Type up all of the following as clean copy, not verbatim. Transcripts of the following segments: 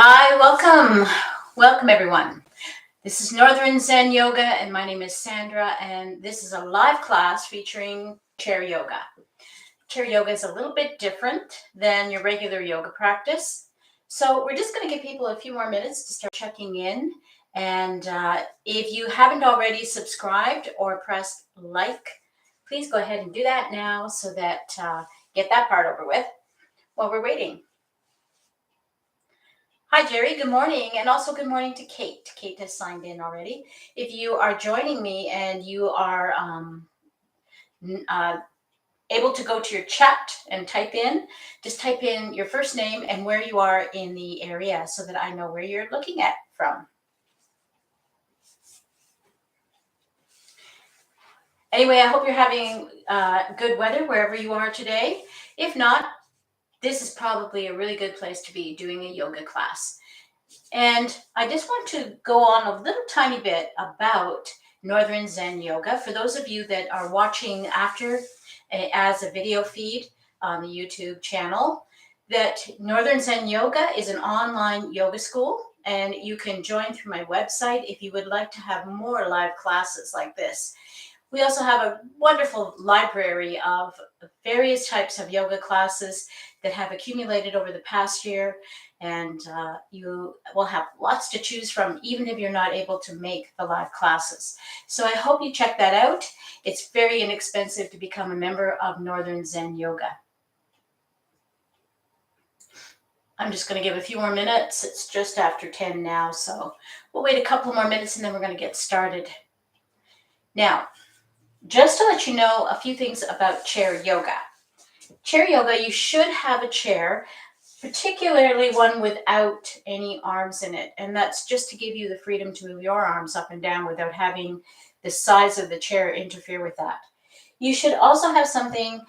Hi, welcome everyone. This is Northern Zen Yoga and my name is Sandra and this is a live class featuring chair yoga. Chair yoga is a little bit different than your regular yoga practice. So we're just going to give people a few more minutes to start checking in. And if you haven't already subscribed or pressed like, please go ahead and do that now so that get that part over with while we're waiting. Hi, Jerry. Good morning. And also good morning to Kate. Kate has signed in already. If you are joining me and you are able to go to your chat and just type in your first name and where you are in the area so that I know where you're looking at from. Anyway, I hope you're having good weather wherever you are today. If not, this is probably a really good place to be doing a yoga class. And I just want to go on a little tiny bit about Northern Zen Yoga. For those of you that are watching after as a video feed on the YouTube channel, that Northern Zen Yoga is an online yoga school, and you can join through my website if you would like to have more live classes like this. We also have a wonderful library of various types of yoga classes that have accumulated over the past year, and you will have lots to choose from, even if you're not able to make the live classes. So I hope you check that out. It's very inexpensive to become a member of Northern Zen Yoga. I'm just going to give a few more minutes. It's just after 10 now, so we'll wait a couple more minutes and then we're going to get started. Now, just to let you know a few things about chair yoga. Chair yoga, you should have a chair, particularly one without any arms in it. And that's just to give you the freedom to move your arms up and down without having the size of the chair interfere with that. You should also have something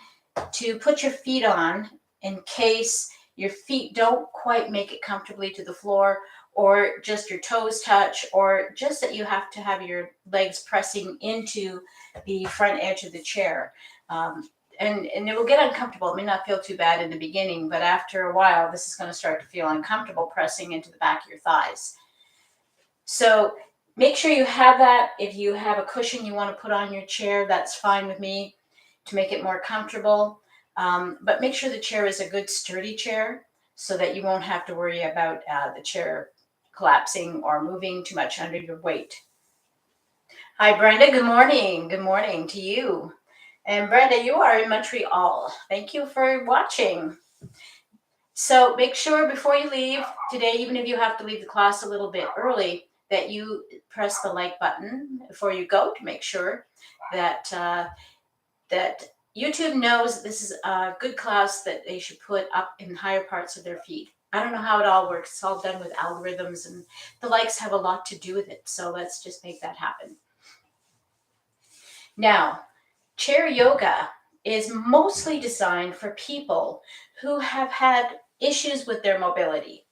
to put your feet on in case your feet don't quite make it comfortably to the floor, or just your toes touch, or just that you have to have your legs pressing into the front edge of the chair. And it will get uncomfortable. It may not feel too bad in the beginning, but after a while, this is going to start to feel uncomfortable pressing into the back of your thighs. So make sure you have that. If you have a cushion you want to put on your chair, that's fine with me to make it more comfortable. But make sure the chair is a good sturdy chair so that you won't have to worry about the chair collapsing or moving too much under your weight. Hi, Brenda. Good morning. Good morning to you. And Brenda, you are in Montreal. Thank you for watching. So make sure before you leave today, even if you have to leave the class a little bit early, that you press the like button before you go to make sure that that YouTube knows this is a good class that they should put up in higher parts of their feed. I don't know how it all works. It's all done with algorithms, and the likes have a lot to do with it. So let's just make that happen. Now, chair yoga is mostly designed for people who have had issues with their mobility.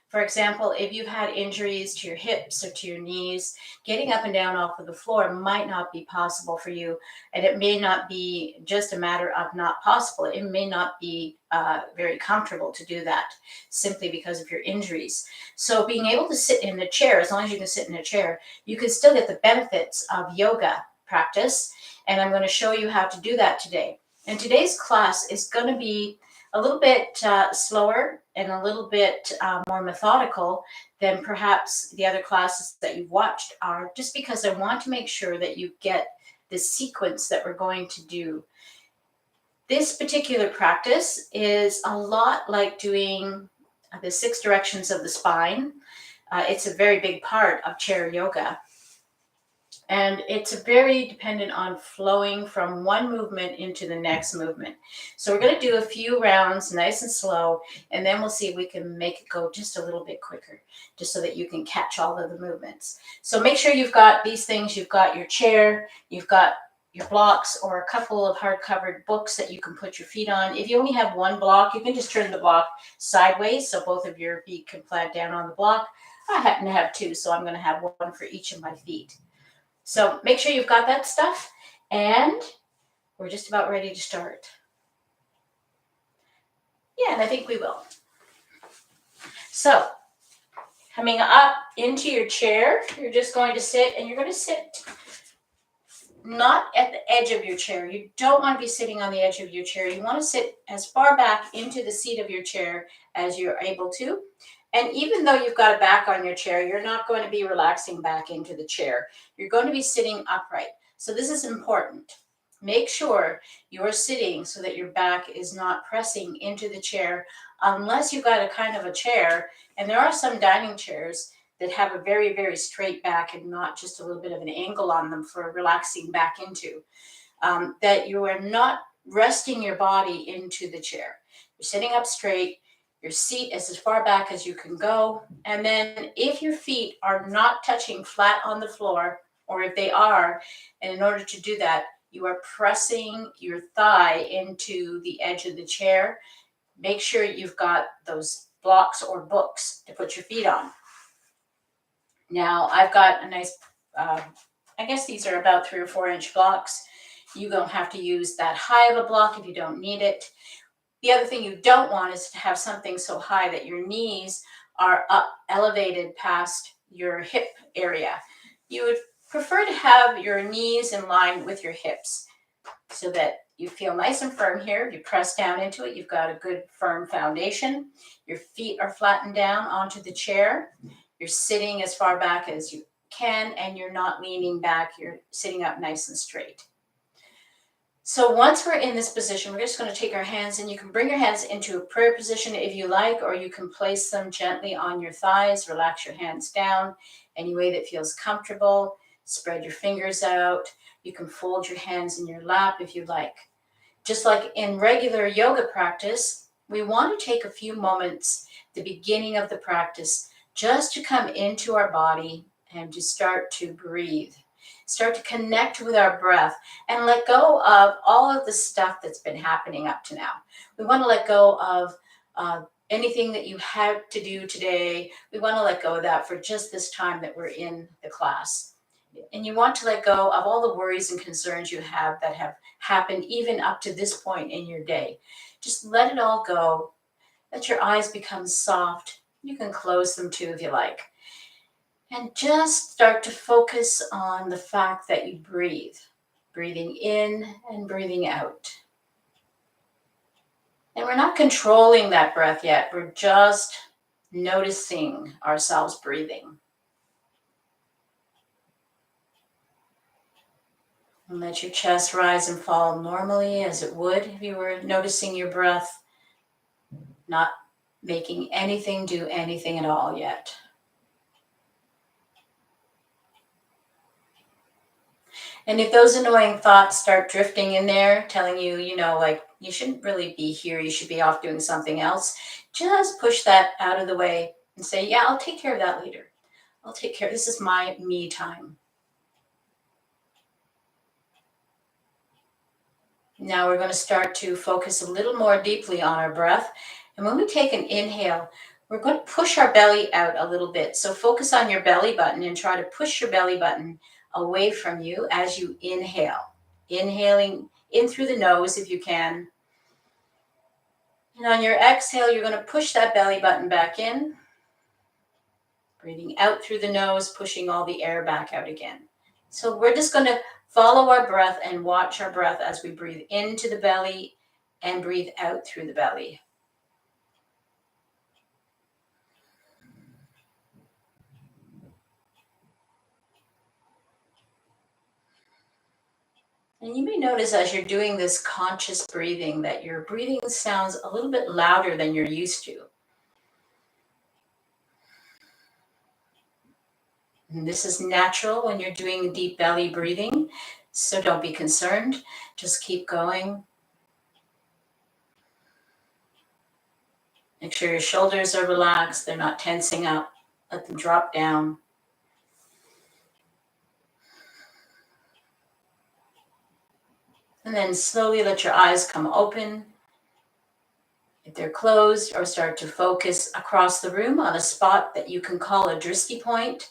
For example, if you've had injuries to your hips or to your knees, getting up and down off of the floor might not be possible for you. And it may not be just a matter of not possible. It may not be very comfortable to do that simply because of your injuries. So being able to sit in a chair, as long as you can sit in a chair, you can still get the benefits of yoga practice. And I'm going to show you how to do that today. And today's class is going to be a little bit slower and a little bit more methodical than perhaps the other classes that you've watched are, just because I want to make sure that you get the sequence that we're going to do. This particular practice is a lot like doing the 6 directions of the spine. It's a very big part of chair yoga. And it's very dependent on flowing from one movement into the next movement. So we're going to do a few rounds nice and slow, and then we'll see if we can make it go just a little bit quicker, just so that you can catch all of the movements. So make sure you've got these things. You've got your chair, you've got your blocks, or a couple of hard-covered books that you can put your feet on. If you only have one block, you can just turn the block sideways so both of your feet can flat down on the block. I happen to have 2, so I'm going to have one for each of my feet. So make sure you've got that stuff, and we're just about ready to start. Yeah, and I think we will. So Coming up into your chair, you're just going to sit, and you're going to sit not at the edge of your chair. You don't want to be sitting on the edge of your chair. You want to sit as far back into the seat of your chair as you're able to. And even though you've got a back on your chair, you're not going to be relaxing back into the chair. You're going to be sitting upright. So this is important. Make sure you're sitting so that your back is not pressing into the chair unless you've got a kind of a chair. And there are some dining chairs that have a very, very straight back and not just a little bit of an angle on them for relaxing back into. That you are not resting your body into the chair. You're sitting up straight. Your seat is as far back as you can go. And then if your feet are not touching flat on the floor, or if they are, and in order to do that, you are pressing your thigh into the edge of the chair. Make sure you've got those blocks or books to put your feet on. Now, I've got a nice, I guess these are about 3 or 4 inch blocks. You don't have to use that high of a block if you don't need it. The other thing you don't want is to have something so high that your knees are up, elevated past your hip area. You would prefer to have your knees in line with your hips so that you feel nice and firm here. If you press down into it, you've got a good firm foundation. Your feet are flattened down onto the chair. You're sitting as far back as you can, and you're not leaning back. You're sitting up nice and straight. So once we're in this position, we're just going to take our hands, and you can bring your hands into a prayer position if you like, or you can place them gently on your thighs. Relax your hands down any way that feels comfortable. Spread your fingers out. You can fold your hands in your lap if you like. Just like in regular yoga practice, we want to take a few moments at the beginning of the practice just to come into our body and to start to breathe. Start to connect with our breath and let go of all of the stuff that's been happening up to now. We want to let go of anything that you had to do today. We want to let go of that for just this time that we're in the class. And you want to let go of all the worries and concerns you have that have happened even up to this point in your day. Just let it all go. Let your eyes become soft. You can close them too if you like. And just start to focus on the fact that you breathe. Breathing in and breathing out. And we're not controlling that breath yet. We're just noticing ourselves breathing. And let your chest rise and fall normally as it would if you were noticing your breath, not making anything do anything at all yet. And if those annoying thoughts start drifting in there, telling you, like you shouldn't really be here, you should be off doing something else, just push that out of the way and say, yeah, I'll take care of that later. I'll take care. This is my me time. Now we're going to start to focus a little more deeply on our breath. And when we take an inhale, we're going to push our belly out a little bit. So focus on your belly button and try to push your belly button away from you as you inhale. Inhaling in through the nose if you can. And on your exhale, you're going to push that belly button back in. Breathing out through the nose, pushing all the air back out again. So we're just going to follow our breath and watch our breath as we breathe into the belly and breathe out through the belly. And you may notice as you're doing this conscious breathing that your breathing sounds a little bit louder than you're used to. And this is natural when you're doing deep belly breathing, so don't be concerned. Just keep going. Make sure your shoulders are relaxed, they're not tensing up. Let them drop down. And then slowly let your eyes come open. If they're closed, or start to focus across the room on a spot that you can call a drishti point.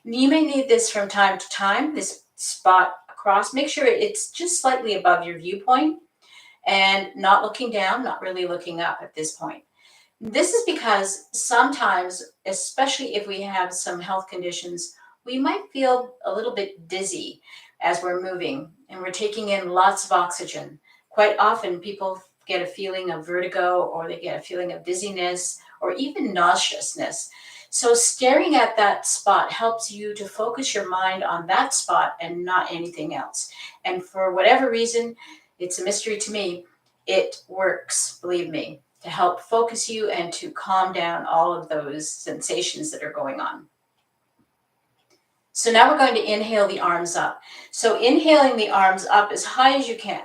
You may need this from time to time, this spot across. Make sure it's just slightly above your viewpoint and not looking down, not really looking up at this point. This is because sometimes, especially if we have some health conditions, we might feel a little bit dizzy as we're moving and we're taking in lots of oxygen. Quite often, people get a feeling of vertigo or they get a feeling of dizziness or even nauseousness. So, staring at that spot helps you to focus your mind on that spot and not anything else. And for whatever reason, it's a mystery to me, it works, believe me, to help focus you and to calm down all of those sensations that are going on. So now we're going to inhale the arms up. So inhaling the arms up as high as you can.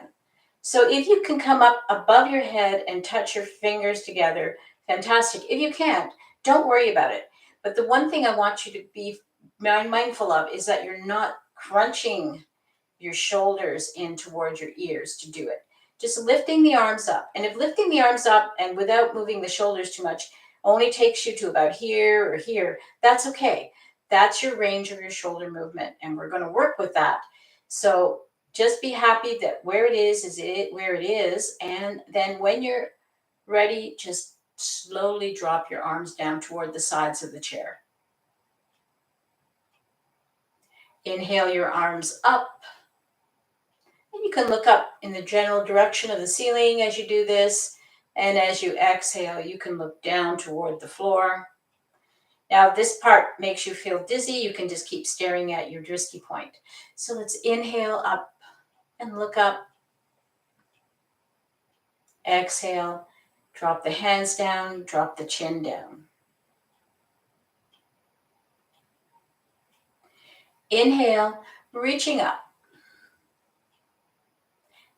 So if you can come up above your head and touch your fingers together, fantastic. If you can't, don't worry about it. But the one thing I want you to be mindful of is that you're not crunching your shoulders in towards your ears to do it. Just lifting the arms up. And if lifting the arms up and without moving the shoulders too much only takes you to about here or here, that's okay. That's your range of your shoulder movement. And we're going to work with that. So just be happy that where it is it where it is. And then when you're ready, just slowly drop your arms down toward the sides of the chair. Inhale your arms up. And you can look up in the general direction of the ceiling as you do this. And as you exhale, you can look down toward the floor. Now, if this part makes you feel dizzy, you can just keep staring at your drisky point. So let's inhale up and look up. Exhale, drop the hands down, drop the chin down. Inhale, reaching up.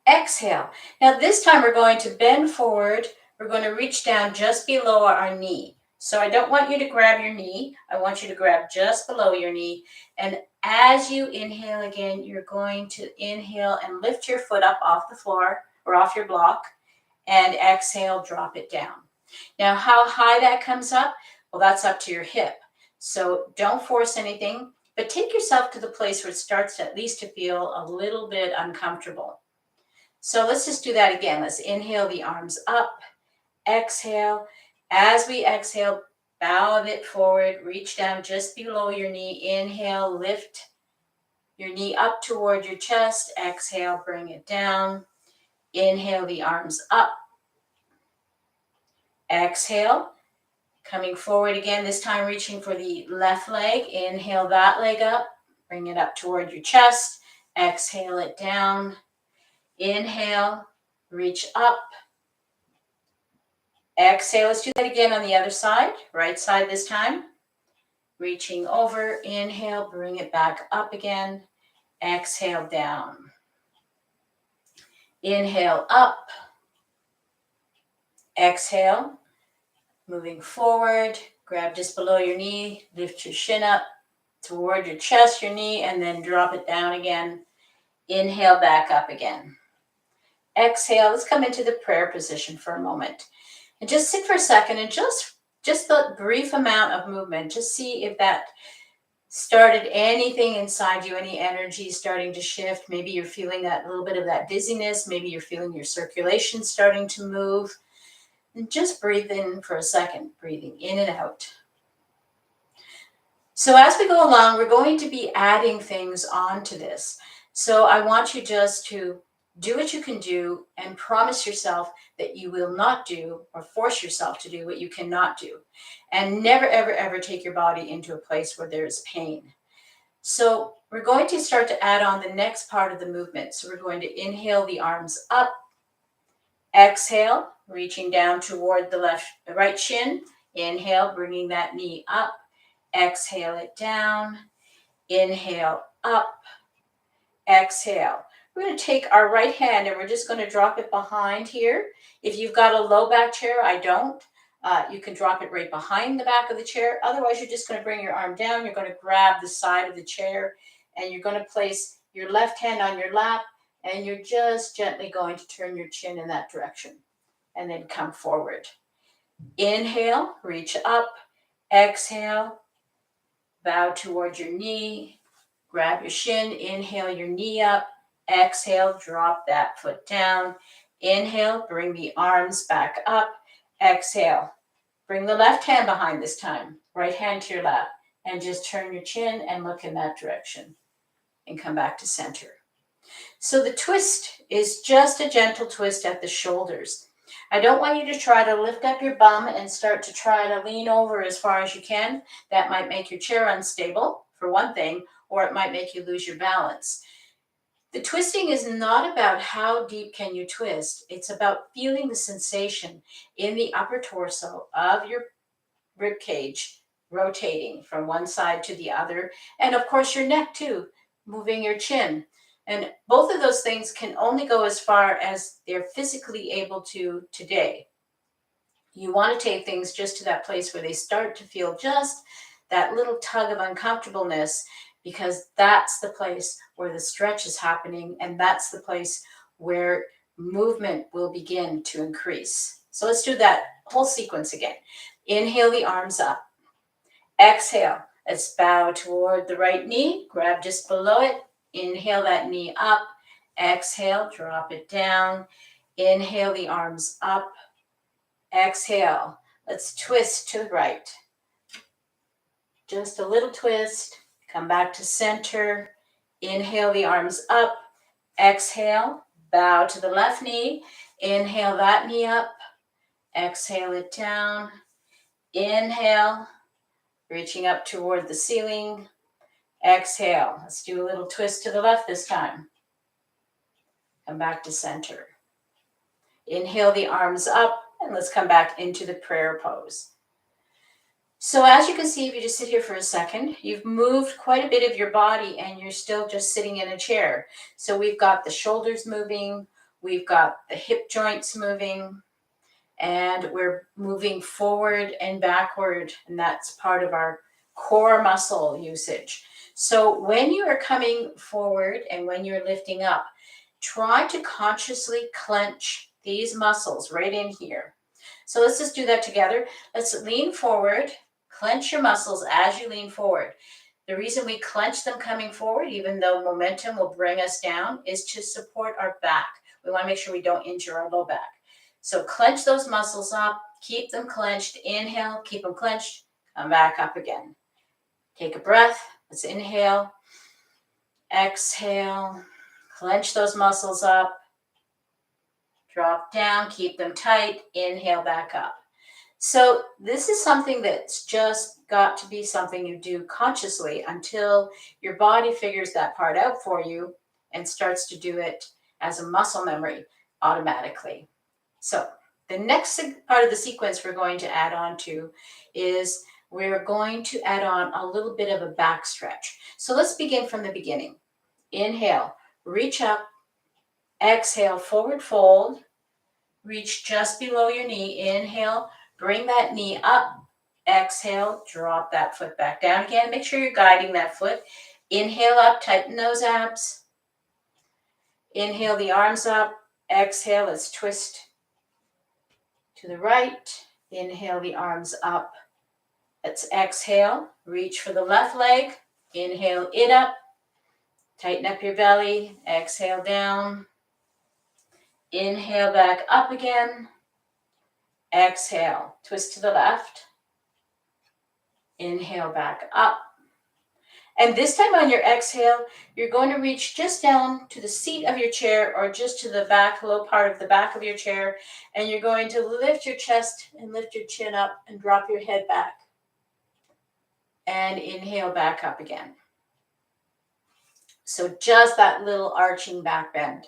Exhale. Now this time we're going to bend forward. We're going to reach down just below our knee. So I don't want you to grab your knee. I want you to grab just below your knee. And as you inhale again, you're going to inhale and lift your foot up off the floor or off your block. And exhale, drop it down. Now how high that comes up, well, that's up to your hip. So don't force anything, but take yourself to the place where it starts at least to feel a little bit uncomfortable. So let's just do that again. Let's inhale the arms up, exhale. As we exhale, bow a bit forward, reach down just below your knee. Inhale, lift your knee up toward your chest. Exhale, bring it down. Inhale the arms up. Exhale, coming forward again, this time reaching for the left leg. Inhale that leg up, bring it up toward your chest. Exhale it down. Inhale, reach up. Exhale, let's do that again on the other side, right side this time. Reaching over, inhale, bring it back up again. Exhale down. Inhale up. Exhale, moving forward, grab just below your knee, lift your shin up toward your chest, your knee, and then drop it down again. Inhale back up again. Exhale, let's come into the prayer position for a moment. And just sit for a second and just the brief amount of movement. Just see if that started anything inside you, any energy starting to shift. Maybe you're feeling that little bit of that dizziness. Maybe you're feeling your circulation starting to move. And just breathe in for a second, breathing in and out. So as we go along, we're going to be adding things onto this. So I want you just to do what you can do and promise yourself that you will not do or force yourself to do what you cannot do. And never, ever, ever take your body into a place where there is pain. So we're going to start to add on the next part of the movement. So we're going to inhale the arms up. Exhale, reaching down toward the right shin. Inhale, bringing that knee up. Exhale it down. Inhale up. Exhale. We're going to take our right hand and we're just going to drop it behind here. If you've got a low back chair, I don't. You can drop it right behind the back of the chair. Otherwise, you're just going to bring your arm down. You're going to grab the side of the chair and you're going to place your left hand on your lap and you're just gently going to turn your chin in that direction and then come forward. Inhale, reach up. Exhale, bow towards your knee. Grab your shin. Inhale your knee up. Exhale, drop that foot down. Inhale, bring the arms back up. Exhale, Bring the left hand behind this time, right hand to your lap, and just turn your chin and look in that direction and come back to center. So the twist is just a gentle twist at the shoulders. I don't want you to try to lift up your bum and start to try to lean over as far as you can. That might make your chair unstable, for one thing, or it might make you lose your balance. The twisting is not about how deep can you twist. It's about feeling the sensation in the upper torso of your rib cage rotating from one side to the other. And of course, your neck too, moving your chin. And both of those things can only go as far as they're physically able to today. You want to take things just to that place where they start to feel just that little tug of uncomfortableness, because that's the place where the stretch is happening, and that's the place where movement will begin to increase. So let's do that whole sequence again. Inhale the arms up. Exhale. Let's bow toward the right knee. Grab just below it. Inhale that knee up. Exhale, drop it down. Inhale the arms up. Exhale. Let's twist to the right. Just a little twist. Come back to center. Inhale the arms up. Exhale. Bow to the left knee. Inhale that knee up. Exhale it down. Inhale. Reaching up toward the ceiling. Exhale. Let's do a little twist to the left this time. Come back to center. Inhale the arms up, and let's come back into the prayer pose. So as you can see, if you just sit here for a second, you've moved quite a bit of your body and you're still just sitting in a chair. So we've got the shoulders moving, we've got the hip joints moving, and we're moving forward and backward, and that's part of our core muscle usage. So when you are coming forward and when you're lifting up, try to consciously clench these muscles right in here. So let's just do that together. Let's lean forward, clench your muscles as you lean forward. The reason we clench them coming forward, even though momentum will bring us down, is to support our back. We want to make sure we don't injure our low back. So clench those muscles up, keep them clenched. Inhale, keep them clenched, come back up again. Take a breath. Let's inhale, exhale, clench those muscles up, drop down, keep them tight, inhale back up. So this is something that's just got to be something you do consciously until your body figures that part out for you and starts to do it as a muscle memory automatically. So the next part of the sequence we're going to add on to is we're going to add on a little bit of a back stretch. So let's begin from the beginning. Inhale, reach up, exhale, forward fold, reach just below your knee. Inhale, bring that knee up, exhale, drop that foot back down again. Make sure you're guiding that foot. Inhale up, tighten those abs. Inhale the arms up, exhale, let's twist to the right. Inhale the arms up. Let's exhale, reach for the left leg. Inhale it up. Tighten up your belly. Exhale down. Inhale back up again. Exhale, twist to the left. Inhale back up. And this time on your exhale, you're going to reach just down to the seat of your chair or just to the back, low part of the back of your chair. And you're going to lift your chest and lift your chin up and drop your head back. And inhale back up again. So just that little arching back bend.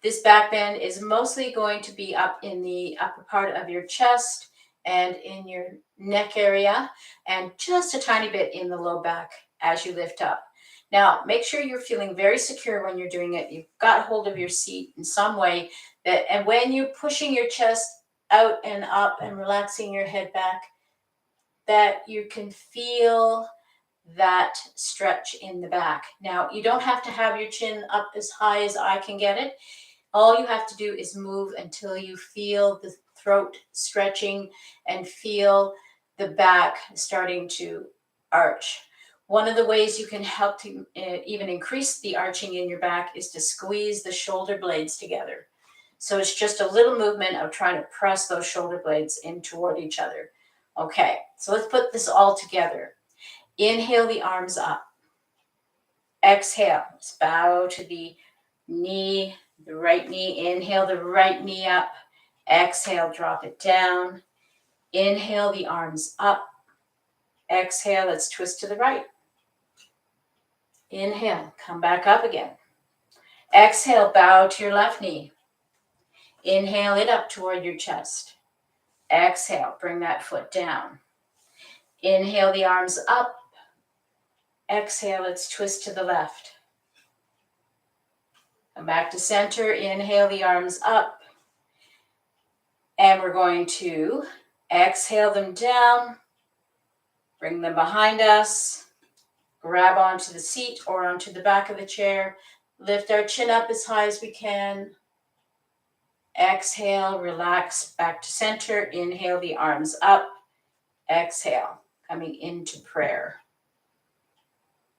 This back bend is mostly going to be up in the upper part of your chest and in your neck area, and just a tiny bit in the low back as you lift up. Now, make sure you're feeling very secure when you're doing it. You've got hold of your seat in some way, and when you're pushing your chest out and up and relaxing your head back, that you can feel that stretch in the back. Now, you don't have to have your chin up as high as I can get it. All you have to do is move until you feel the throat stretching and feel the back starting to arch. One of the ways you can help to even increase the arching in your back is to squeeze the shoulder blades together. So it's just a little movement of trying to press those shoulder blades in toward each other. Okay, so let's put this all together. Inhale the arms up. Exhale, let's bow to the knee, the right knee. Inhale the right knee up. Exhale, drop it down. Inhale the arms up. Exhale, let's twist to the right. Inhale, come back up again. Exhale, bow to your left knee. Inhale it up toward your chest. Exhale, bring that foot down. Inhale the arms up. Exhale, let's twist to the left. Come back to center. Inhale the arms up. And we're going to exhale them down. Bring them behind us. Grab onto the seat or onto the back of the chair. Lift our chin up as high as we can. Exhale, relax back to center. Inhale the arms up. Exhale, coming into prayer.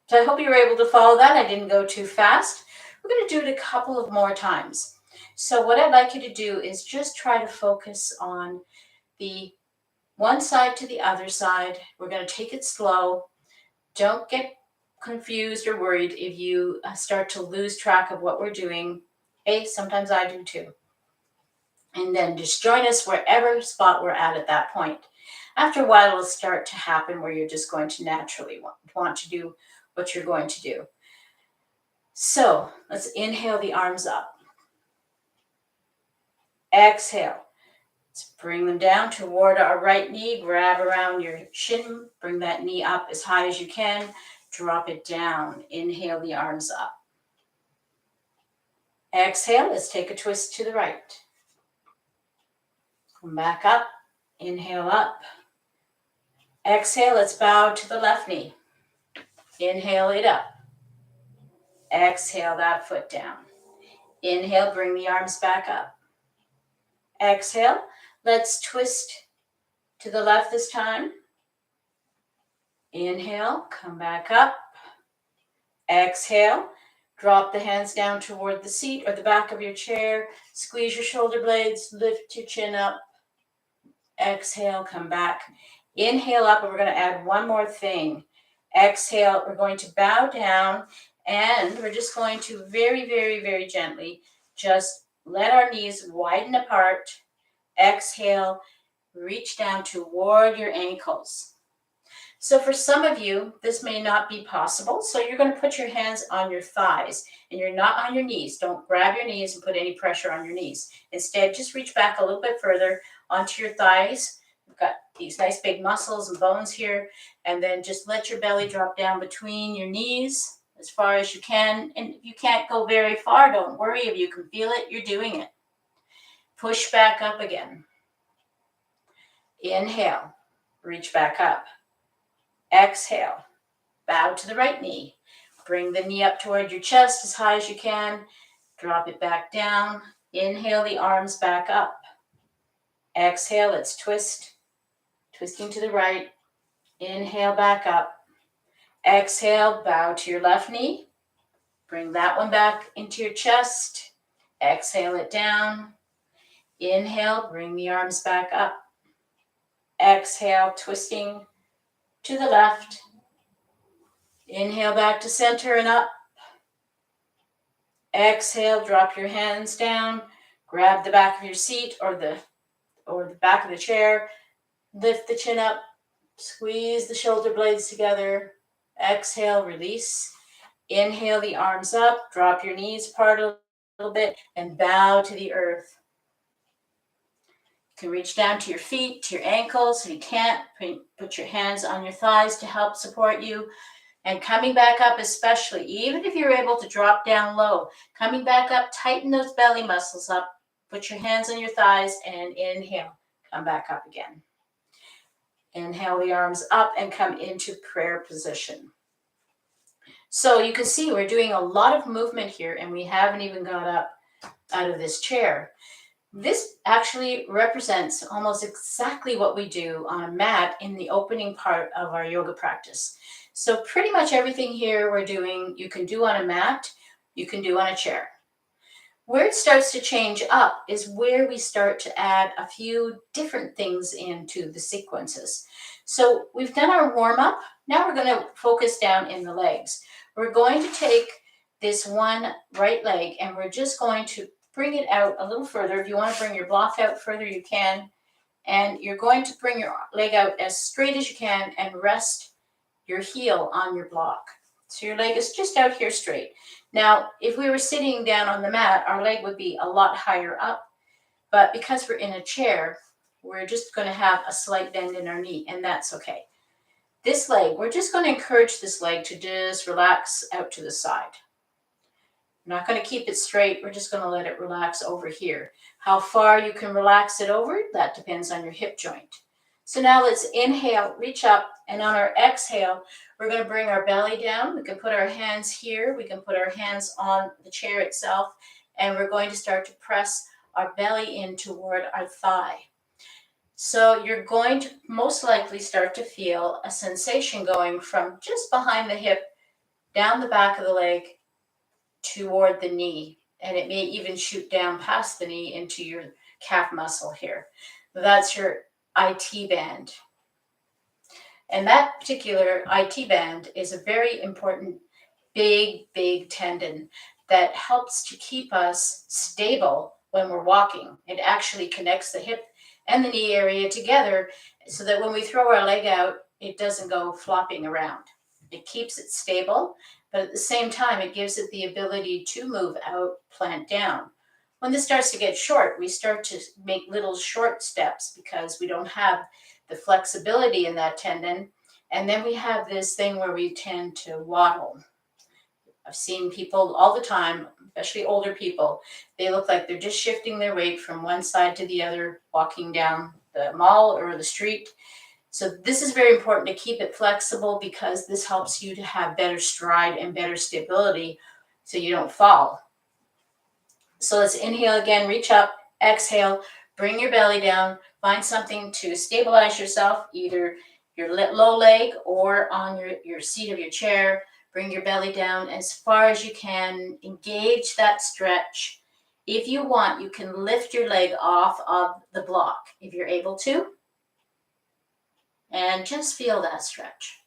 So I hope you were able to follow that. I didn't go too fast. We're going to do it a couple of more times. So what I'd like you to do is just try to focus on the one side to the other side. We're going to take it slow. Don't get confused or worried if you start to lose track of what we're doing. Hey, sometimes I do too. And then just join us wherever spot we're at that point. After a while, it'll start to happen where you're just going to naturally want to do what you're going to do. So let's inhale the arms up. Exhale. Let's bring them down toward our right knee. Grab around your shin. Bring that knee up as high as you can. Drop it down. Inhale the arms up. Exhale. Let's take a twist to the right. Come back up. Inhale up. Exhale. Let's bow to the left knee. Inhale it up. Exhale that foot down. Inhale, bring the arms back up. Exhale, let's twist to the left this time. Inhale, come back up. Exhale, drop the hands down toward the seat or the back of your chair. Squeeze your shoulder blades, lift your chin up. Exhale, come back. Inhale up, and we're going to add one more thing. Exhale, we're going to bow down, and we're just going to very, very, very gently just let our knees widen apart. Exhale, reach down toward your ankles. So for some of you, this may not be possible. So you're going to put your hands on your thighs, and you're not on your knees. Don't grab your knees and put any pressure on your knees. Instead, just reach back a little bit further onto your thighs. We've got these nice big muscles and bones here. And then just let your belly drop down between your knees as far as you can. And if you can't go very far, don't worry. If you can feel it, you're doing it. Push back up again. Inhale, reach back up. Exhale, bow to the right knee. Bring the knee up toward your chest as high as you can. Drop it back down. Inhale the arms back up. Exhale, let's twist. Twisting to the right. Inhale back up. Exhale, bow to your left knee. Bring that one back into your chest. Exhale it down. Inhale, bring the arms back up. Exhale, twisting to the left. Inhale back to center and up. Exhale, drop your hands down. Grab the back of your seat or the back of the chair. Lift the chin up. Squeeze the shoulder blades together. Exhale, release. Inhale the arms up. Drop your knees apart a little bit and bow to the earth. You can reach down to your feet, to your ankles. If you can't, put your hands on your thighs to help support you. And coming back up especially, even if you're able to drop down low, coming back up, tighten those belly muscles up. Put your hands on your thighs and inhale. Come back up again. Inhale the arms up and come into prayer position. So you can see we're doing a lot of movement here, and we haven't even got up out of this chair. This actually represents almost exactly what we do on a mat in the opening part of our yoga practice. So pretty much everything here we're doing, you can do on a mat, you can do on a chair. Where it starts to change up is where we start to add a few different things into the sequences. So we've done our warm up. Now we're going to focus down in the legs. We're going to take this one right leg and we're just going to bring it out a little further. If you want to bring your block out further, you can. And you're going to bring your leg out as straight as you can and rest your heel on your block. So your leg is just out here straight. Now, if we were sitting down on the mat, our leg would be a lot higher up. But because we're in a chair, we're just going to have a slight bend in our knee, and that's okay. This leg, we're just going to encourage this leg to just relax out to the side. We're not going to keep it straight. We're just going to let it relax over here. How far you can relax it over, that depends on your hip joint. So now let's inhale, reach up, and on our exhale, we're going to bring our belly down. We can put our hands here. We can put our hands on the chair itself, and we're going to start to press our belly in toward our thigh. So you're going to most likely start to feel a sensation going from just behind the hip, down the back of the leg, toward the knee. And it may even shoot down past the knee into your calf muscle here. That's your IT band. And that particular IT band is a very important, big tendon that helps to keep us stable when we're walking. It actually connects the hip and the knee area together so that when we throw our leg out, it doesn't go flopping around. It keeps it stable, but at the same time, it gives it the ability to move out, plant down. When this starts to get short, we start to make little short steps because we don't have the flexibility in that tendon. And then we have this thing where we tend to waddle. I've seen people all the time, especially older people, they look like they're just shifting their weight from one side to the other, walking down the mall or the street. So this is very important to keep it flexible because this helps you to have better stride and better stability so you don't fall. So let's inhale again, reach up, exhale, bring your belly down, find something to stabilize yourself, either your low leg or on your seat of your chair. Bring your belly down as far as you can, engage that stretch. If you want, you can lift your leg off of the block if you're able to. And just feel that stretch.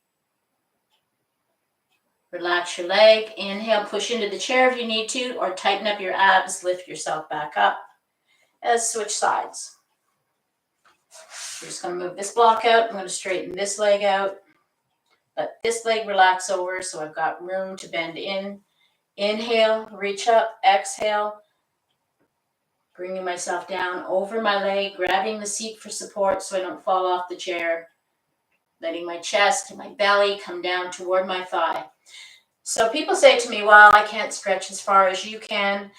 Relax your leg. Inhale, push into the chair if you need to, or tighten up your abs, lift yourself back up. Let's switch sides. We're just going to move this block out. I'm going to straighten this leg out. Let this leg relax over so I've got room to bend in. Inhale, reach up, exhale. Bringing myself down over my leg, grabbing the seat for support so I don't fall off the chair. Letting my chest and my belly come down toward my thigh. So people say to me, well, I can't stretch as far as you can.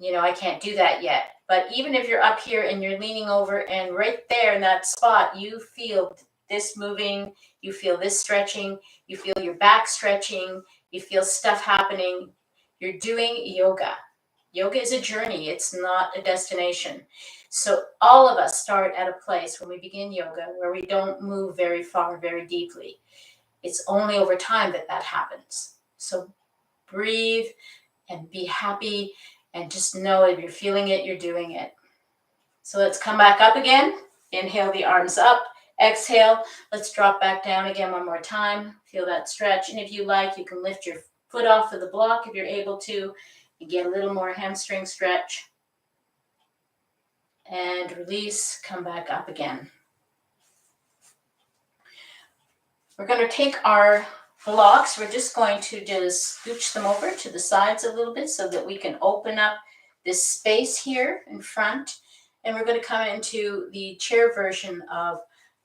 I can't do that yet. But even if you're up here and you're leaning over and right there in that spot, you feel this moving, you feel this stretching, you feel your back stretching, you feel stuff happening. You're doing yoga. Yoga is a journey. It's not a destination. So all of us start at a place when we begin yoga where we don't move very far, very deeply. It's only over time that happens. So breathe and be happy and just know if you're feeling it, you're doing it. So let's come back up again. Inhale the arms up. Exhale. Let's drop back down again one more time. Feel that stretch. And if you like, you can lift your foot off of the block if you're able to. You get a little more hamstring stretch. And release. Come back up again. We're going to take our blocks. We're just going to just scooch them over to the sides a little bit so that we can open up this space here in front. And we're going to come into the chair version of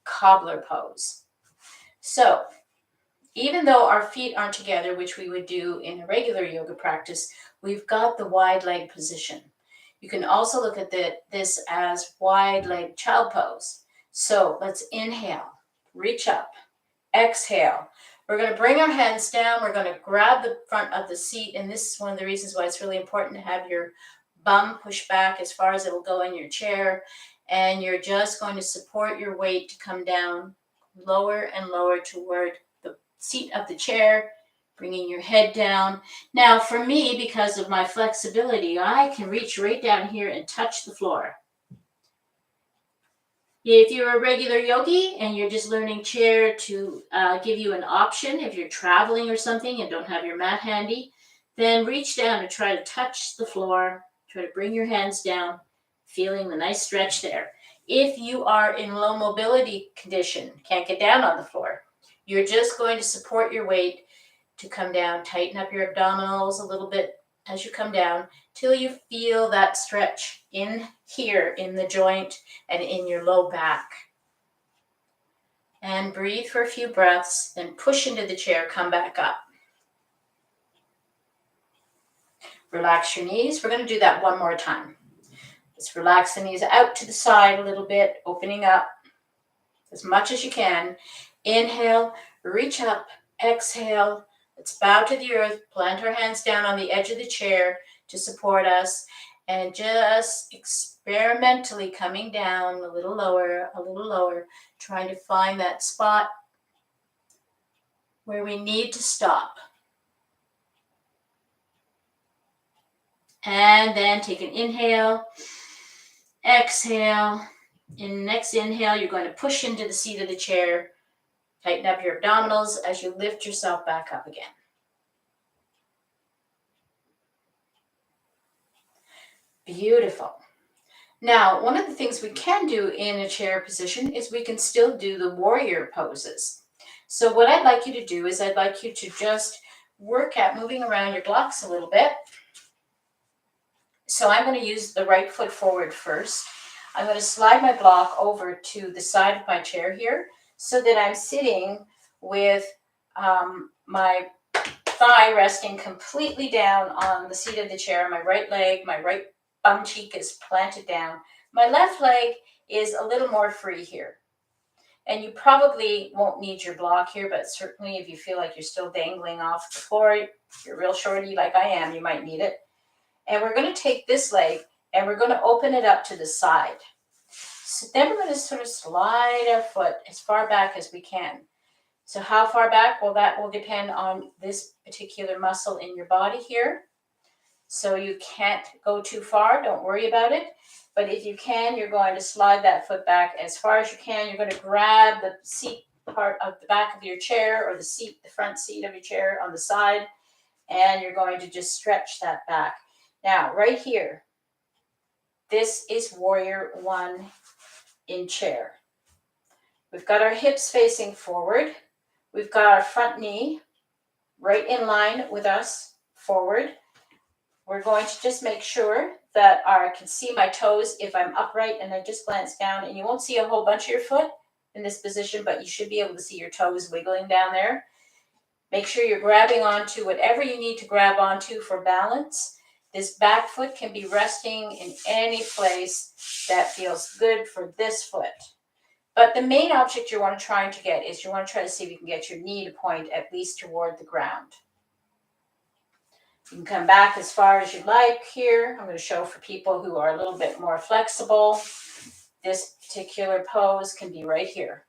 Cobbler pose. So even though our feet aren't together, which we would do in a regular yoga practice, we've got the wide leg position. You can also look at this as wide leg child pose. So let's inhale, reach up, exhale. We're going to bring our hands down. We're going to grab the front of the seat. And this is one of the reasons why it's really important to have your bum push back as far as it will go in your chair. And you're just going to support your weight to come down lower and lower toward the seat of the chair. Bringing your head down. Now, for me, because of my flexibility, I can reach right down here and touch the floor. If you're a regular yogi and you're just learning chair to give you an option, if you're traveling or something and don't have your mat handy, then reach down and try to touch the floor. Try to bring your hands down, feeling the nice stretch there. If you are in low mobility condition, can't get down on the floor, you're just going to support your weight to come down. Tighten up your abdominals a little bit as you come down till you feel that stretch in here in the joint and in your low back. And breathe for a few breaths, then push into the chair, come back up. Relax your knees. We're going to do that one more time. Just relax the knees out to the side a little bit, opening up as much as you can. Inhale, reach up, exhale. Let's bow to the earth, plant our hands down on the edge of the chair to support us, and just experimentally coming down a little lower, trying to find that spot where we need to stop. And then take an inhale, exhale. In the next inhale, you're going to push into the seat of the chair. Tighten up your abdominals as you lift yourself back up again. Beautiful. Now, one of the things we can do in a chair position is we can still do the warrior poses. So what I'd like you to do is I'd like you to just work at moving around your blocks a little bit. So I'm going to use the right foot forward first. I'm going to slide my block over to the side of my chair here so that I'm sitting with my thigh resting completely down on the seat of the chair. My right leg, my right bum cheek is planted down. My left leg is a little more free here. And you probably won't need your block here, but certainly if you feel like you're still dangling off the floor, you're real shorty like I am, you might need it. And we're going to take this leg and we're going to open it up to the side. So then we're going to sort of slide our foot as far back as we can. So how far back? Well, that will depend on this particular muscle in your body here. So you can't go too far. Don't worry about it. But if you can, you're going to slide that foot back as far as you can. You're going to grab the seat part of the back of your chair or the seat, the front seat of your chair on the side. And you're going to just stretch that back. Now, right here, this is warrior one in chair. We've got our hips facing forward. We've got our front knee right in line with us forward. We're going to just make sure that I can see my toes if I'm upright and I just glance down. And you won't see a whole bunch of your foot in this position, but you should be able to see your toes wiggling down there. Make sure you're grabbing onto whatever you need to grab onto for balance. This back foot can be resting in any place that feels good for this foot. But the main object you want to try to get is you want to try to see if you can get your knee to point at least toward the ground. You can come back as far as you'd like here. I'm going to show for people who are a little bit more flexible. This particular pose can be right here.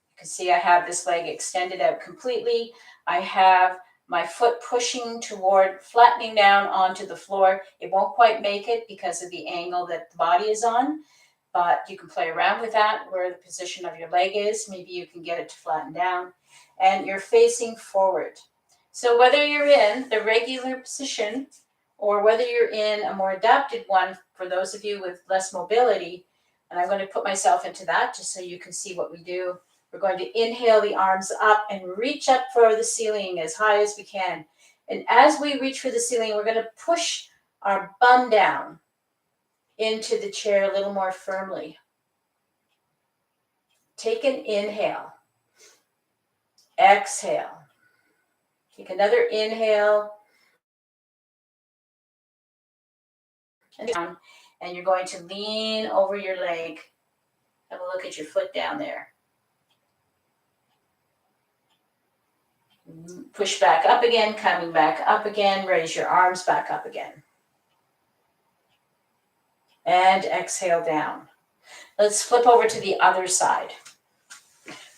You can see I have this leg extended out completely. I have my foot pushing toward, flattening down onto the floor. It won't quite make it because of the angle that the body is on, but you can play around with that, where the position of your leg is. Maybe you can get it to flatten down. And you're facing forward. So whether you're in the regular position or whether you're in a more adapted one, for those of you with less mobility, and I'm going to put myself into that just so you can see what we do. We're going to inhale the arms up and reach up for the ceiling as high as we can. And as we reach for the ceiling, we're going to push our bum down into the chair a little more firmly. Take an inhale. Exhale. Take another inhale. And down. And you're going to lean over your leg. Have a look at your foot down there. Push back up again, coming back up again. Raise your arms back up again. And exhale down. Let's flip over to the other side.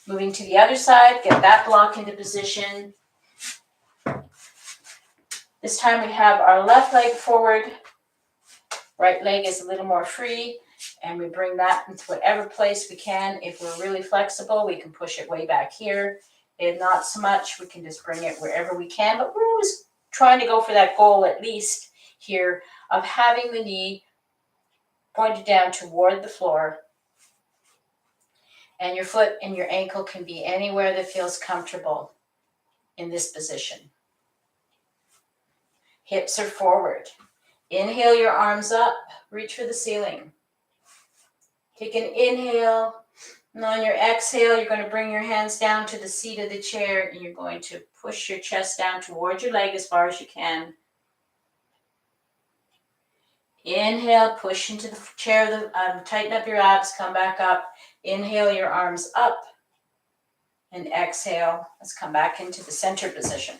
Moving to the other side, get that block into position. This time we have our left leg forward, right leg is a little more free, and we bring that into whatever place we can. If we're really flexible, we can push it way back here. If not so much, we can just bring it wherever we can, but we're always trying to go for that goal at least here of having the knee pointed down toward the floor, and your foot and your ankle can be anywhere that feels comfortable in this position. Hips are forward. Inhale your arms up, reach for the ceiling. Take an inhale, and on your exhale, you're going to bring your hands down to the seat of the chair, and you're going to push your chest down towards your leg as far as you can. Inhale, push into the chair, tighten up your abs, come back up. Inhale your arms up, and exhale, let's come back into the center position.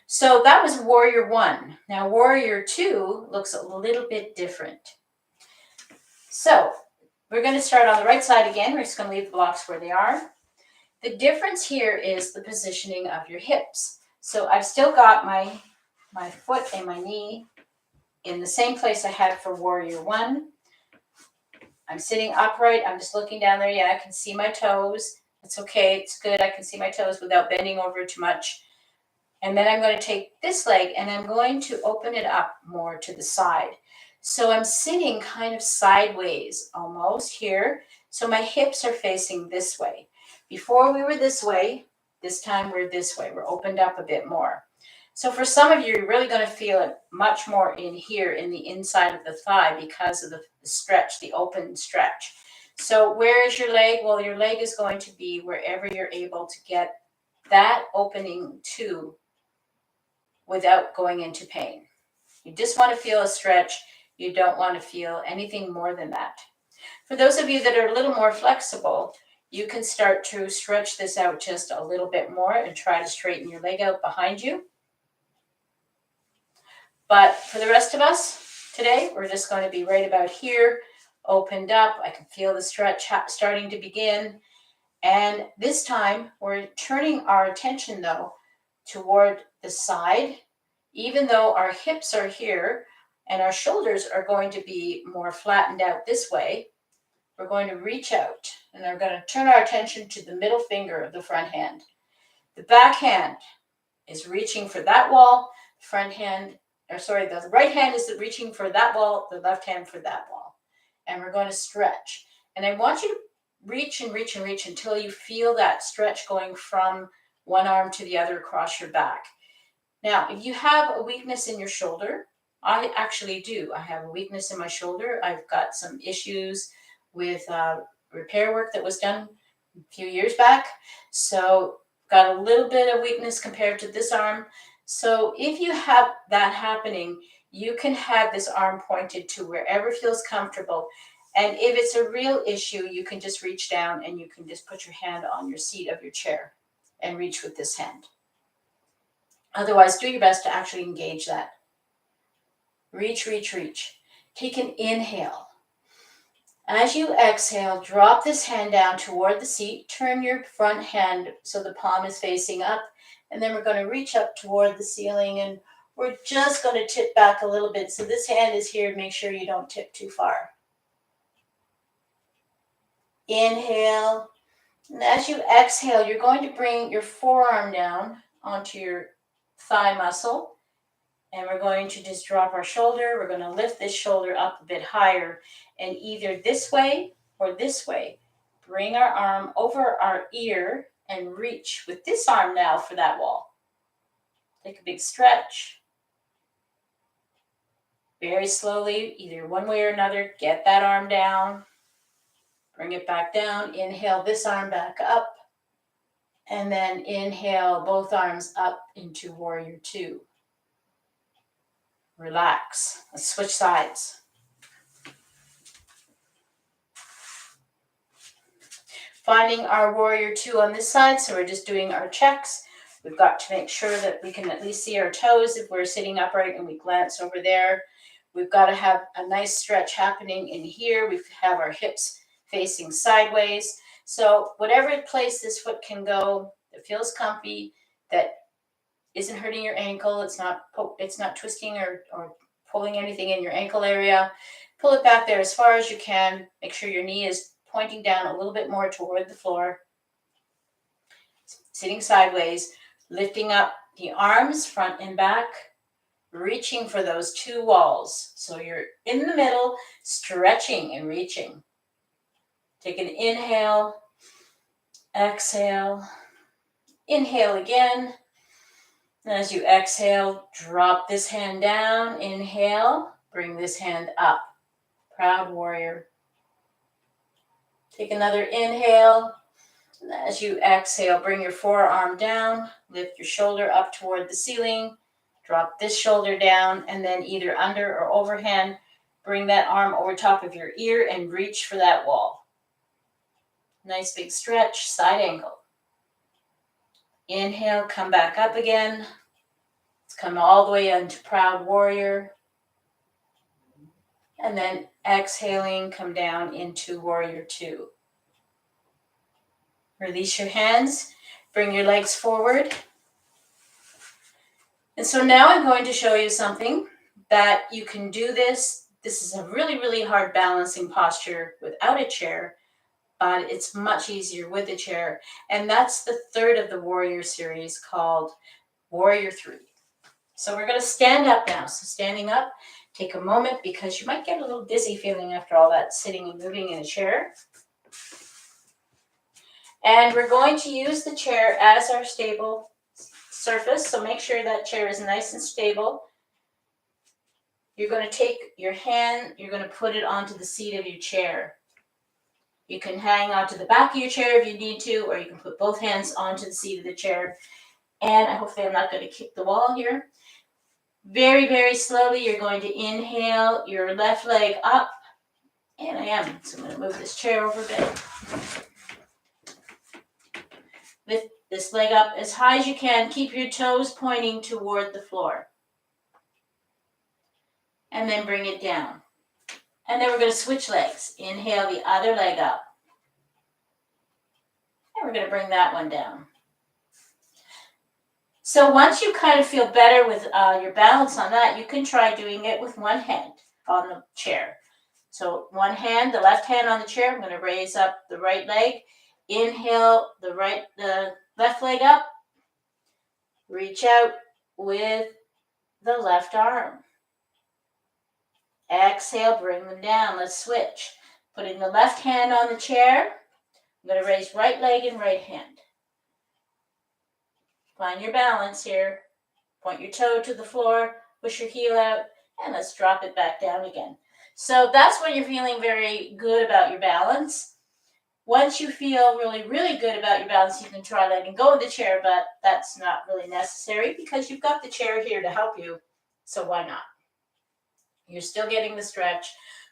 So that was Warrior 1. Now Warrior 2 looks a little bit different. So we're going to start on the right side again. We're just going to leave the blocks where they are. The difference here is the positioning of your hips. So I've still got my foot and my knee in the same place I had for Warrior 1. I'm sitting upright. I'm just looking down there. Yeah, I can see my toes. It's okay. It's good. I can see my toes without bending over too much. And then I'm going to take this leg and I'm going to open it up more to the side. So I'm sitting kind of sideways almost here. So my hips are facing this way. Before we were this way, this time we're this way. We're opened up a bit more. So for some of you, you're really going to feel it much more in here in the inside of the thigh because of the stretch, the open stretch. So where is your leg? Well, your leg is going to be wherever you're able to get that opening to without going into pain. You just want to feel a stretch. You don't want to feel anything more than that. For those of you that are a little more flexible, you can start to stretch this out just a little bit more and try to straighten your leg out behind you. But for the rest of us today, we're just going to be right about here, opened up. I can feel the stretch starting to begin. And this time we're turning our attention though toward the side, even though our hips are here and our shoulders are going to be more flattened out this way. We're going to reach out and we're going to turn our attention to the middle finger of the front hand. The back hand is reaching for that wall, the right hand is reaching for that wall, the left hand for that wall. And we're going to stretch. And I want you to reach and reach and reach until you feel that stretch going from one arm to the other across your back. Now, if you have a weakness in your shoulder, I actually do. I have a weakness in my shoulder. I've got some issues with repair work that was done a few years back. So got a little bit of weakness compared to this arm. So if you have that happening, you can have this arm pointed to wherever feels comfortable. And if it's a real issue, you can just reach down and you can just put your hand on your seat of your chair and reach with this hand. Otherwise, do your best to actually engage that. Reach, reach, reach. Take an inhale. As you exhale, drop this hand down toward the seat. Turn your front hand so the palm is facing up. And then we're going to reach up toward the ceiling and we're just going to tip back a little bit. So this hand is here to make sure you don't tip too far. Inhale. And as you exhale, you're going to bring your forearm down onto your thigh muscle. And we're going to just drop our shoulder. We're going to lift this shoulder up a bit higher. And either this way or this way, bring our arm over our ear and reach with this arm now for that wall. Take a big stretch. Very slowly, either one way or another, get that arm down. Bring it back down. Inhale this arm back up. And then inhale both arms up into Warrior 2. Relax. Let's switch sides. Finding our Warrior 2 on this side, so we're just doing our checks. We've got to make sure that we can at least see our toes if we're sitting upright and we glance over there. We've got to have a nice stretch happening in here. We have our hips facing sideways. So whatever place this foot can go that feels comfy, that isn't hurting your ankle. It's not twisting or pulling anything in your ankle area. Pull it back there as far as you can. Make sure your knee is pointing down a little bit more toward the floor. Sitting sideways, lifting up the arms front and back, reaching for those two walls. So you're in the middle, stretching and reaching. Take an inhale, exhale, inhale again. And as you exhale, drop this hand down, inhale, bring this hand up, proud warrior. Take another inhale. And as you exhale, bring your forearm down, lift your shoulder up toward the ceiling, drop this shoulder down, and then either under or overhand, bring that arm over top of your ear and reach for that wall. Nice big stretch, side angle. Inhale, come back up again. Let's come all the way into proud warrior. And then exhaling, come down into warrior two. Release your hands, bring your legs forward. And so now I'm going to show you something that you can do this. This is a really, really hard balancing posture without a chair, but it's much easier with a chair. And that's the third of the warrior series called Warrior 3. So we're going to stand up now. So standing up, take a moment because you might get a little dizzy feeling after all that sitting and moving in a chair. And we're going to use the chair as our stable surface. So make sure that chair is nice and stable. You're going to take your hand, you're going to put it onto the seat of your chair. You can hang onto the back of your chair if you need to, or you can put both hands onto the seat of the chair. And hopefully I'm not going to kick the wall here. Very, very slowly, you're going to inhale your left leg up. And I am. So I'm going to move this chair over a bit. Lift this leg up as high as you can. Keep your toes pointing toward the floor. And then bring it down. And then we're going to switch legs. Inhale the other leg up. And we're going to bring that one down. So once you kind of feel better with your balance on that, you can try doing it with one hand on the chair. So one hand, the left hand on the chair, I'm going to raise up the right leg. Inhale the left leg up. Reach out with the left arm. Exhale, bring them down. Let's switch. Putting the left hand on the chair. I'm going to raise right leg and right hand. Find your balance here. Point your toe to the floor. Push your heel out. And let's drop it back down again. So that's when you're feeling very good about your balance. Once you feel really, really good about your balance, you can try letting go of the chair, but that's not really necessary because you've got the chair here to help you. So why not? You're still getting the stretch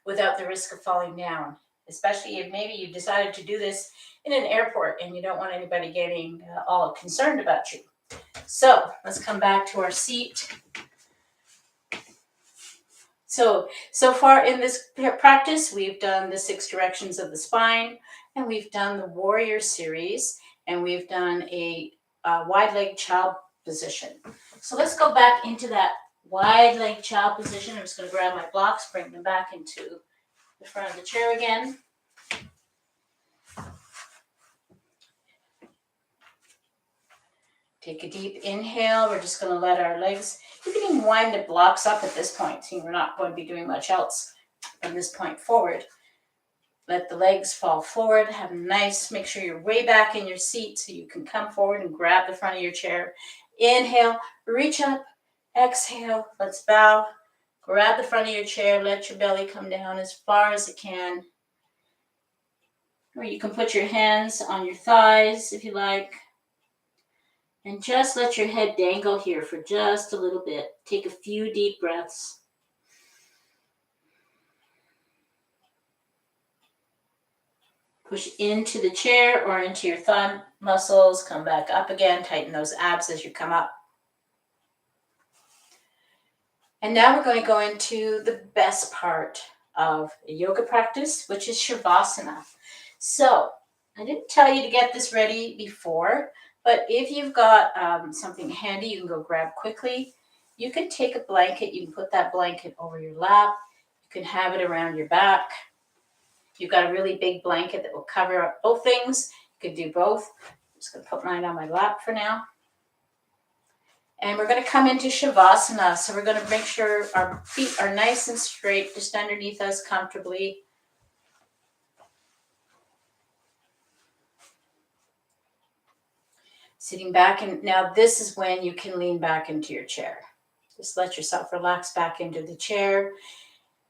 without the risk of falling down, especially if maybe you decided to do this in an airport and you don't want anybody getting all concerned about you. So let's come back to our seat. So far in this practice, we've done the 6 directions of the spine, and we've done the warrior series, and we've done a wide leg child position. So let's go back into that wide leg child position. I'm just going to grab my blocks, bring them back into the front of the chair again. Take a deep inhale. We're just going to let our legs, you can even wind the blocks up at this point. See, we're not going to be doing much else from this point forward. Let the legs fall forward. Have a nice, make sure you're way back in your seat so you can come forward and grab the front of your chair. Inhale, reach up, exhale, let's bow. Grab the front of your chair, let your belly come down as far as it can. Or you can put your hands on your thighs if you like. And just let your head dangle here for just a little bit. Take a few deep breaths. Push into the chair or into your thumb muscles. Come back up again. Tighten those abs as you come up. And now we're going to go into the best part of a yoga practice, which is Shavasana. So I didn't tell you to get this ready before, But if you've got something handy you can go grab quickly, you can take a blanket. You can put that blanket over your lap. You can have it around your back. If you've got a really big blanket that will cover up both things, you can do both. I'm just going to put mine on my lap for now. And we're going to come into Shavasana. So we're going to make sure our feet are nice and straight, just underneath us comfortably. Sitting back, and now this is when you can lean back into your chair. Just let yourself relax back into the chair.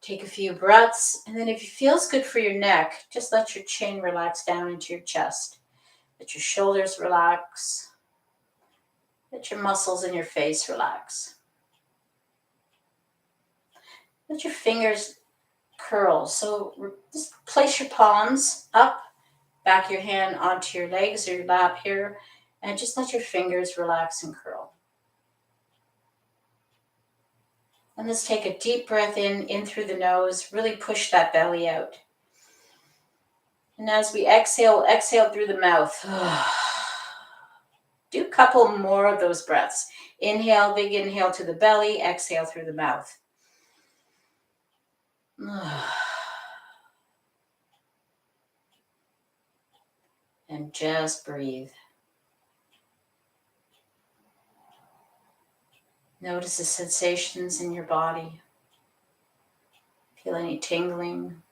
Take a few breaths, and then if it feels good for your neck, just let your chin relax down into your chest. Let your shoulders relax. Let your muscles in your face relax. Let your fingers curl. So just place your palms up, back your hand onto your legs or your lap here, and just let your fingers relax and curl. And let's take a deep breath in through the nose. Really push that belly out. And as we exhale, exhale through the mouth. Do a couple more of those breaths. Inhale, big inhale to the belly. Exhale through the mouth. And just breathe. Notice the sensations in your body. Feel any tingling.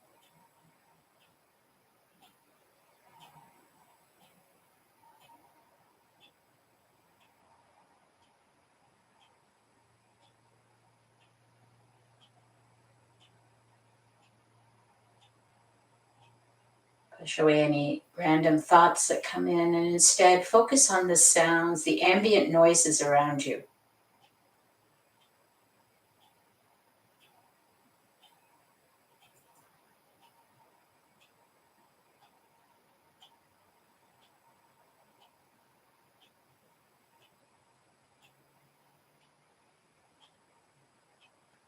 Push away any random thoughts that come in, and instead focus on the sounds, the ambient noises around you.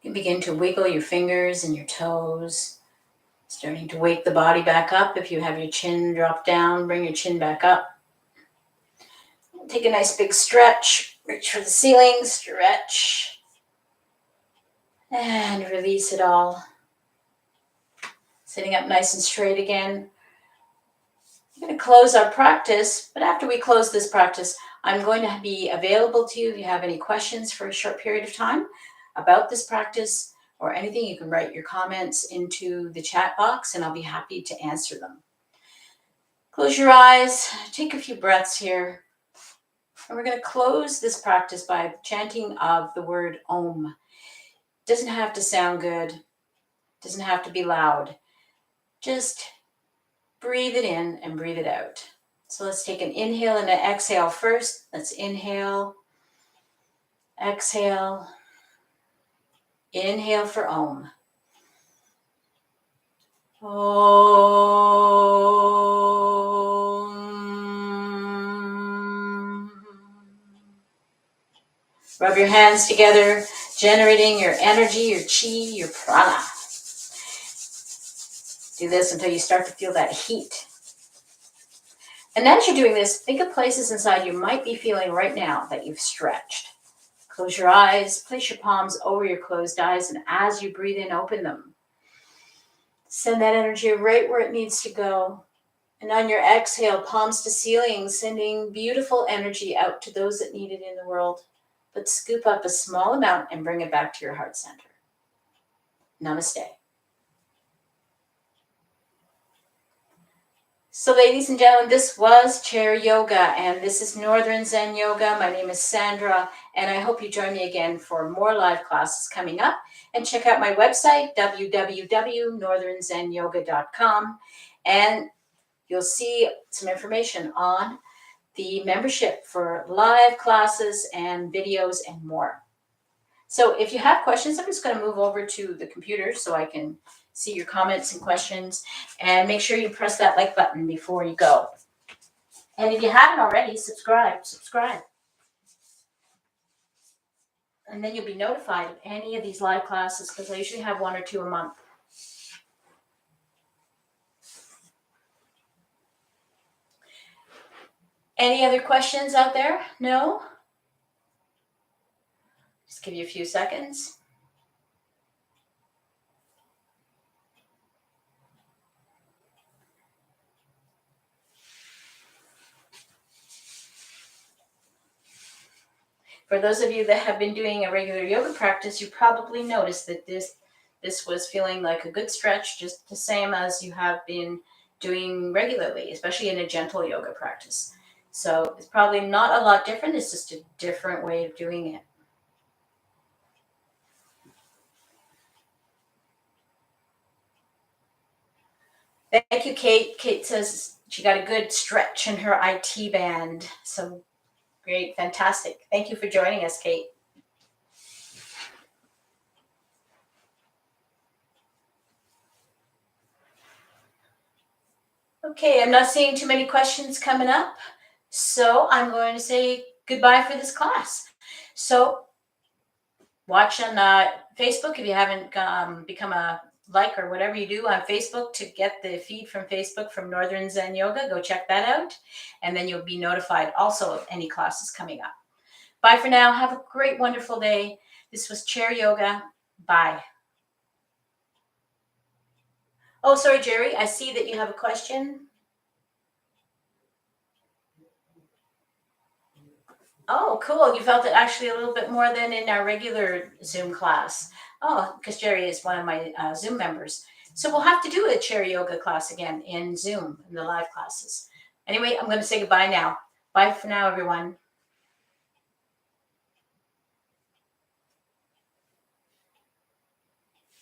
You can begin to wiggle your fingers and your toes, starting to wake the body back up. If you have your chin drop down, bring your chin back up. Take a nice big stretch. Reach for the ceiling, stretch. And release it all. Sitting up nice and straight again. We're going to close our practice, but after we close this practice, I'm going to be available to you if you have any questions for a short period of time about this practice or anything. You can write your comments into the chat box and I'll be happy to answer them. Close your eyes, take a few breaths here. And we're going to close this practice by chanting of the word Om. It doesn't have to sound good. It doesn't have to be loud. Just breathe it in and breathe it out. So let's take an inhale and an exhale first. Let's inhale, exhale, inhale for Om. Om. Rub your hands together, generating your energy, your chi, your prana. Do this until you start to feel that heat. And as you're doing this, think of places inside you might be feeling right now that you've stretched. Close your eyes, place your palms over your closed eyes, and as you breathe in, open them. Send that energy right where it needs to go. And on your exhale, palms to ceiling, sending beautiful energy out to those that need it in the world. But scoop up a small amount and bring it back to your heart center. Namaste. So ladies and gentlemen, this was Chair Yoga, and this is Northern Zen Yoga. My name is Sandra, and I hope you join me again for more live classes coming up. And check out my website, www.northernzenyoga.com, and you'll see some information on the membership for live classes and videos and more. So if you have questions, I'm just going to move over to the computer so I can see your comments and questions, and make sure you press that like button before you go. And if you haven't already, subscribe. And then you'll be notified of any of these live classes because I usually have 1 or 2 a month. Any other questions out there? No? Just give you a few seconds. For those of you that have been doing a regular yoga practice, you probably noticed that this was feeling like a good stretch, just the same as you have been doing regularly, especially in a gentle yoga practice. So it's probably not a lot different. It's just a different way of doing it. Thank you, Kate. Kate says she got a good stretch in her IT band. So great, fantastic. Thank you for joining us, Kate. Okay, I'm not seeing too many questions coming up. So I'm going to say goodbye for this class. So watch on Facebook if you haven't become a like or whatever you do on Facebook to get the feed from Facebook from Northern Zen Yoga. Go check that out. And then you'll be notified also of any classes coming up. Bye for now. Have a great, wonderful day. This was Chair Yoga. Bye. Oh, sorry, Jerry. I see that you have a question. Oh, cool. You felt it actually a little bit more than in our regular Zoom class. Oh, because Jerry is one of my Zoom members. So we'll have to do a chair yoga class again in Zoom, in the live classes. Anyway, I'm going to say goodbye now. Bye for now, everyone.